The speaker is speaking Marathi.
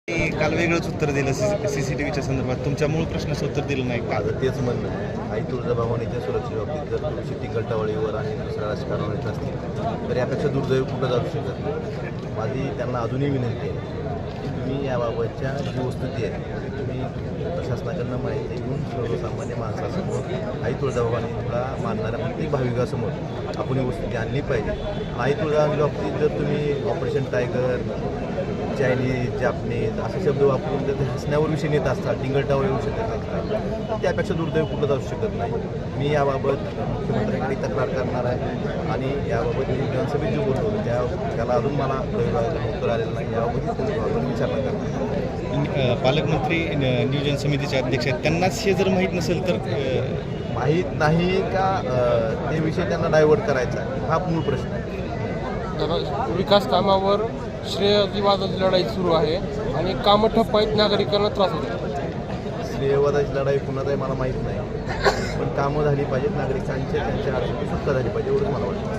काल वेगळंच उत्तर दिलं सीसीटीव्हीच्या संदर्भात. तुमच्या मूळ प्रश्नाचं उत्तर दिलं नाही. माझं तेच म्हणणं आहे, आई तुळजाभवानीच्या सुरक्षेबाबतीत जर तुळशी टिंगलटावळीवर आणि दुसऱ्या राजकारणावर येत असतील तर यापेक्षा दुर्दैव कुठं जाऊ शकत नाही. माझी त्यांना अजूनही विनंती आहे की तुम्ही याबाबतच्या जी वस्तुस्थिती आहे ती तुम्ही प्रशासनाकडनं माहिती घेऊन सर्वसामान्य माणसासमोर आई तुळजाभवानीला मानणाऱ्या प्रत्येक भाविकासमोर आपण ही वस्तुस्थिती आणली पाहिजे. आई तुळजाभवानीच्या बाबतीत जर तुम्ही ऑपरेशन टायगर, चायनीज, जापनीज असे शब्द वापरून जर ते हसण्यावर विषय नेत असतात, टिंगलटावर येऊ शकत असतात तर त्यापेक्षा दुर्दैव कुठं जाऊ शकत नाही. मी याबाबत मुख्यमंत्र्यांकडे तक्रार करणार आहे आणि याबाबत मी विधानसभेत जे बोलतो त्याला अजून मला उत्तर आलेलं नाही. याबाबत विचारणा करणार. पालकमंत्री नियोजन समितीचे अध्यक्ष आहेत, त्यांनाच हे जर माहीत नसेल तर माहीत नाही का ते विषय त्यांना डायव्हर्ट करायचा आहे हा मूळ प्रश्न आहे. विकास कामावर श्रेयवादाची लढाई सुरू आहे आणि कामं ठप्प आहेत, नागरिकांना त्रास होतो. श्रेयवादाची लढाई कुणाचाही मला माहीत नाही, पण कामं झाली पाहिजेत, नागरिकांच्या त्यांच्या अडचणी सुटका झाली पाहिजे एवढंच मला वाटतं.